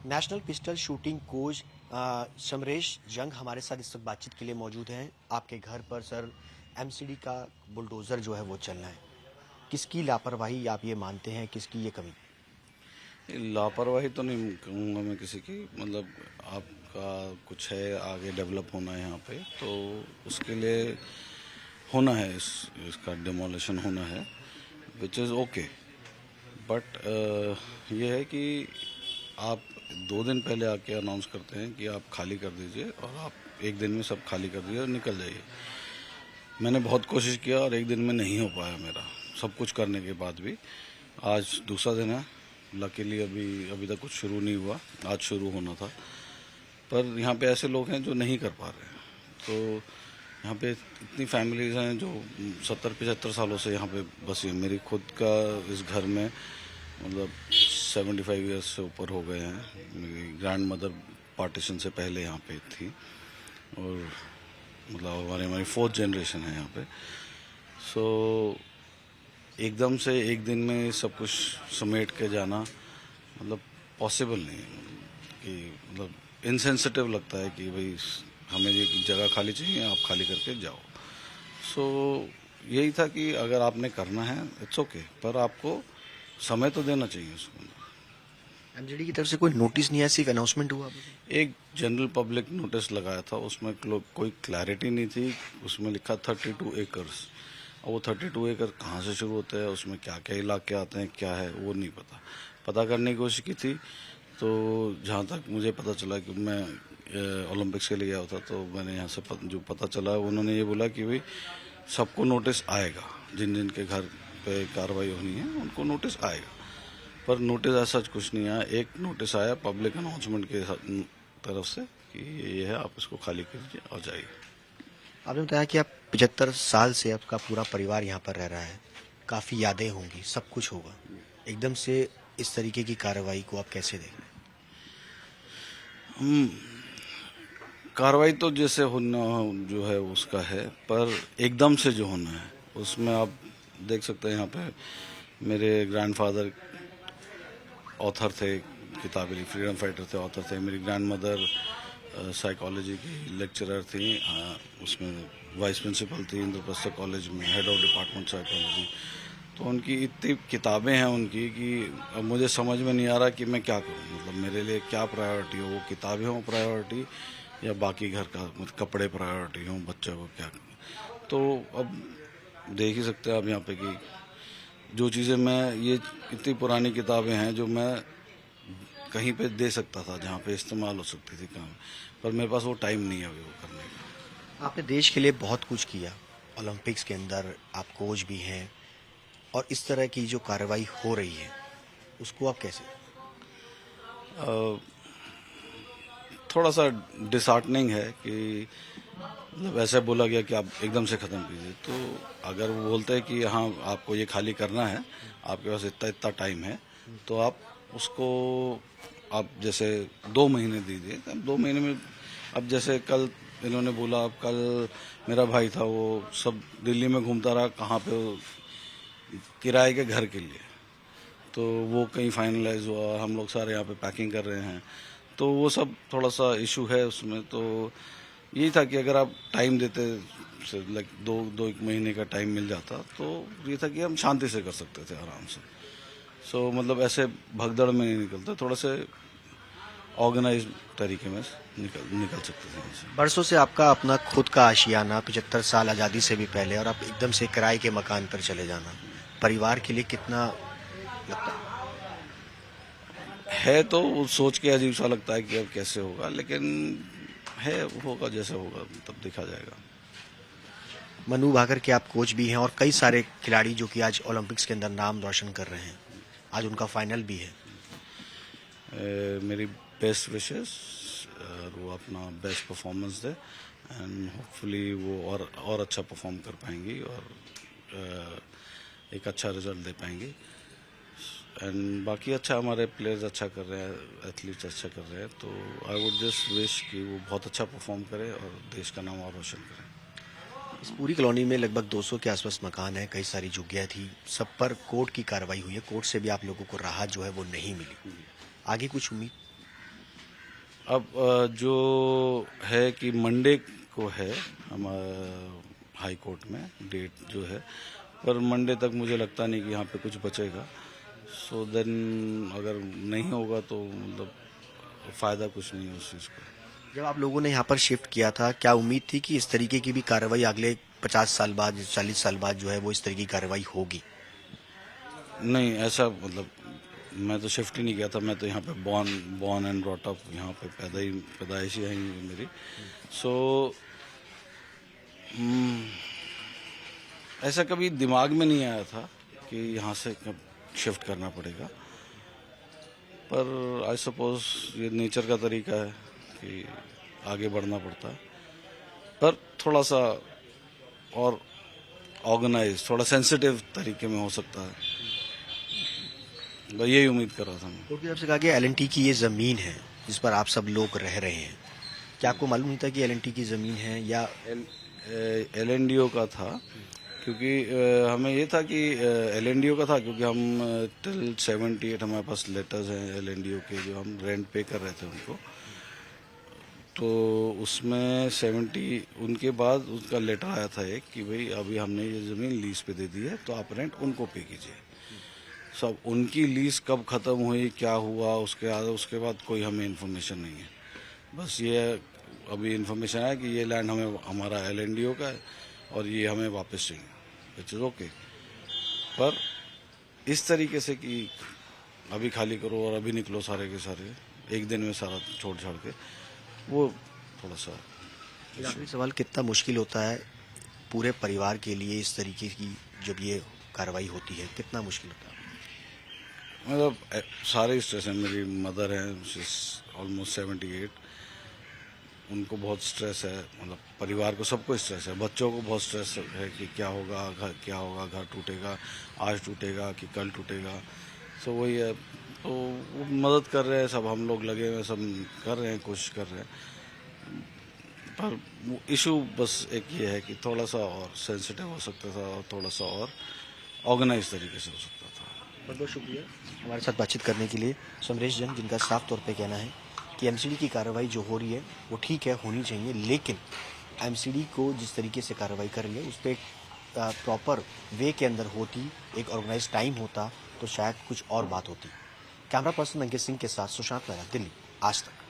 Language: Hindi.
National pistol shooting coach Samaresh जंग हमारे साथ इस वक्त बातचीत के लिए मौजूद हैं। आपके घर पर सर एमसीडी का बुलडोज़र जो है वो चल रहा है। किसकी लापरवाही आप ये मानते हैं, किसकी ये कमी? लापरवाही तो नहीं कहूँगा मैं किसी की, मतलब आपका कुछ है, आगे डेवलप होना है यहाँ पे, तो उसके लिए होना है, इसका डिमोलिशन होना है, विच इज़ ओके। बट ये है कि आप 2 दिन पहले आके अनाउंस करते हैं कि आप खाली कर दीजिए, और आप एक दिन में सब खाली कर दीजिए और निकल जाइए। मैंने बहुत कोशिश किया और एक दिन में नहीं हो पाया मेरा, सब कुछ करने के बाद भी। आज दूसरा दिन है, लकीली अभी तक कुछ शुरू नहीं हुआ, आज शुरू होना था। पर यहाँ पे ऐसे लोग हैं जो नहीं कर पा रहे हैं। तो यहाँ पे इतनी फैमिलीज़ हैं जो 70-75 सालों से यहाँ पे बसी हैं। मेरी खुद का इस घर में मतलब 75 ईयर्स से ऊपर हो गए हैं। मेरी ग्रैंड मदर पार्टीशन से पहले यहाँ पे थी, और मतलब हमारी 4th जनरेशन है यहाँ पे। सो एकदम से एक दिन में सब कुछ समेट के जाना मतलब पॉसिबल नहीं है, कि मतलब इनसेंसिटिव लगता है कि भाई हमें ये जगह खाली चाहिए, आप खाली करके जाओ। सो यही था कि अगर आपने करना है इट्स ओके, पर आपको समय तो देना चाहिए उसको। एमसीडी की तरफ से कोई नोटिस नहीं है, सिर्फ अनाउंसमेंट हुआ? एक जनरल पब्लिक नोटिस लगाया था, उसमें कोई क्लैरिटी नहीं थी। उसमें लिखा 32 एकर्स, और वो 32 एकड़ कहाँ से शुरू होते हैं, उसमें क्या क्या इलाके आते हैं, क्या है वो नहीं पता करने की कोशिश की थी। तो जहाँ तक मुझे पता चला कि मैं ओलंपिक्स के लिए गया था, तो मैंने यहाँ से जो पता चला, उन्होंने ये बोला कि भाई सबको नोटिस आएगा, जिन जिन के घर पे कार्रवाई होनी है उनको नोटिस आएगा। पर नोटिस ऐसा कुछ नहीं आया। एक नोटिस आया पब्लिक अनाउंसमेंट के तरफ से कि ये है, आप इसको खाली कीजिए और जाइए। आपने बताया कि आप 75 साल से आपका पूरा परिवार यहाँ पर रह रहा है, काफ़ी यादें होंगी, सब कुछ होगा। एकदम से इस तरीके की कार्रवाई को आप कैसे देख रहे हैं? कार्रवाई तो जैसे होना जो है उसका है, पर एकदम से जो होना है उसमें आप देख सकते हैं। यहाँ पे मेरे ग्रैंडफादर ऑथर थे, किताबें फ्रीडम फाइटर थे, ऑथर थे। मेरी ग्रैंड मदर साइकोलॉजी की लेक्चरर थी, उसमें वाइस प्रिंसिपल थी इंद्रप्रस्थ कॉलेज में, हेड ऑफ डिपार्टमेंट साइकोलॉजी। तो उनकी इतनी किताबें हैं उनकी कि अब मुझे समझ में नहीं आ रहा कि मैं क्या करूं। मतलब मेरे लिए क्या प्रायोरिटी हो, वो किताबें हों प्रायोरिटी, या बाकी घर का मतलब कपड़े प्रायोरिटी हों, बच्चों को क्या करूं। तो अब देख ही सकते हैं आप यहाँ पे कि जो चीज़ें मैं, ये इतनी पुरानी किताबें हैं जो मैं कहीं पे दे सकता था, जहाँ पे इस्तेमाल हो सकती थी काम, पर मेरे पास वो टाइम नहीं है अभी वो करने का। आपने देश के लिए बहुत कुछ किया, ओलंपिक्स के अंदर आप कोच भी हैं, और इस तरह की जो कार्रवाई हो रही है उसको आप कैसे? थोड़ा सा डिसहार्टनिंग है कि मतलब ऐसा बोला गया कि आप एकदम से ख़त्म कीजिए। तो अगर वो बोलते हैं कि हाँ आपको ये खाली करना है, आपके पास इतना इतना टाइम है, तो आप उसको आप जैसे 2 महीने दीजिए। अब 2 महीने में, अब जैसे कल इन्होंने बोला, अब कल मेरा भाई था, वो सब दिल्ली में घूमता रहा, कहाँ पे किराए के घर के लिए, तो वो कहीं फाइनलाइज हुआ, हम लोग सारे यहाँ पे पैकिंग कर रहे हैं। तो वो सब थोड़ा सा इशू है उसमें। तो यही था कि अगर आप टाइम देते, लाइक 1 महीने का टाइम मिल जाता, तो ये था कि हम शांति से कर सकते थे आराम से। सो मतलब ऐसे भगदड़ में नहीं निकलते, थोड़ा से ऑर्गेनाइज तरीके में निकल सकते थे हमसे। बरसों से आपका अपना खुद का आशियाना, 75 साल आज़ादी से भी पहले, और आप एकदम से किराए के मकान पर चले जाना, परिवार के लिए कितना लगता है तो वो सोच के अजीब सा लगता है कि अब कैसे होगा, लेकिन है, होगा जैसे होगा तब देखा जाएगा। मनु भाकर के आप कोच भी हैं, और कई सारे खिलाड़ी जो कि आज ओलंपिक्स के अंदर नाम रोशन कर रहे हैं, आज उनका फाइनल भी है। मेरी बेस्ट विशेस, वो अपना best performance they, and hopefully वो और अच्छा परफॉर्म कर पाएंगी, और एक अच्छा रिजल्ट दे पाएंगी। एंड बाकी अच्छा, हमारे प्लेयर्स अच्छा कर रहे हैं, एथलीट्स अच्छा कर रहे हैं, तो आई वुड जस्ट विश कि वो बहुत अच्छा परफॉर्म करे और देश का नाम और रोशन करे। इस पूरी कॉलोनी में लगभग 200 के आसपास मकान है, कई सारी झुग्गियाँ थी, सब पर कोर्ट की कार्रवाई हुई है, कोर्ट से भी आप लोगों को राहत जो है वो नहीं मिली। आगे कुछ उम्मीद? अब जो है कि मंडे को है हमारा हाई कोर्ट में डेट जो है, पर मंडे तक मुझे लगता नहीं कि यहाँ पे कुछ बचेगा। सो देन अगर नहीं होगा तो मतलब फ़ायदा कुछ नहीं है उस चीज़ का। जब आप लोगों ने यहाँ पर शिफ्ट किया था, क्या उम्मीद थी कि इस तरीके की भी कार्रवाई अगले 50 साल बाद, 40 साल बाद जो है वो इस तरह की कार्रवाई होगी? नहीं, ऐसा मतलब मैं तो शिफ्ट ही नहीं किया था। मैं तो यहाँ पे बॉर्न एंड ब्रॉट अप, यहाँ पे पैदाइश ही है मेरी। सो ऐसा कभी दिमाग में नहीं आया था कि यहाँ से शिफ्ट करना पड़ेगा, पर आई सपोज ये नेचर का तरीका है कि आगे बढ़ना पड़ता है, पर थोड़ा सा और ऑर्गेनाइज, थोड़ा सेंसिटिव तरीके में हो सकता है। बस यही उम्मीद कर रहा था मैं। क्योंकि आपसे कहा कि एल&टी की ये ज़मीन है जिस पर आप सब लोग रह रहे हैं, क्या आपको मालूम नहीं था कि एल&टी की ज़मीन है? या LNDO का था, क्योंकि हमें ये था कि LNDO का था, क्योंकि हम टिल 78 हमारे पास लेटर्स हैं LNDO के जो हम रेंट पे कर रहे थे उनको। तो उसमें 70 उनके बाद उसका लेटर आया था एक कि भाई अभी हमने ये ज़मीन लीज पे दे दी है, तो आप रेंट उनको पे कीजिए। सब उनकी लीज कब ख़त्म हुई, क्या हुआ, उसके बाद कोई हमें इन्फॉर्मेशन नहीं है। बस ये अभी इन्फॉर्मेशन है कि ये लैंड हमारा LNDO का है और ये हमें वापस चाहिए, विच इज़ ओके। पर इस तरीके से कि अभी खाली करो और अभी निकलो सारे के सारे, एक दिन में सारा छोड़ छाड़ के, वो थोड़ा सा एक आखिरी सवाल, कितना मुश्किल होता है पूरे परिवार के लिए इस तरीके की जब ये कार्रवाई होती है, कितना मुश्किल होता है? मतलब सारे स्ट्रेस हैं। मेरी मदर हैं, ऑलमोस्ट 78, उनको बहुत स्ट्रेस है, मतलब परिवार को सबको स्ट्रेस है। बच्चों को बहुत स्ट्रेस है कि क्या होगा, घर टूटेगा, आज टूटेगा कि कल टूटेगा। सो वही है, तो वो मदद कर रहे हैं सब, हम लोग लगे हुए सब कर रहे हैं, कोशिश कर रहे हैं। पर इशू बस एक ये है कि थोड़ा सा और सेंसिटिव हो सकता था और थोड़ा सा और ऑर्गेनाइज तरीके से हो सकता था। बहुत बहुत शुक्रिया हमारे साथ बातचीत करने के लिए समरेश जंग, जिनका साफ तौर पे कहना है कि एमसीडी की कार्रवाई जो हो रही है वो ठीक है, होनी चाहिए, लेकिन एमसीडी को जिस तरीके से कार्रवाई कर रही है उस पर प्रॉपर वे के अंदर होती, एक ऑर्गेनाइज टाइम होता, तो शायद कुछ और बात होती। कैमरा पर्सन अंकित सिंह के साथ सुशांत मेहरा, दिल्ली, आज तक।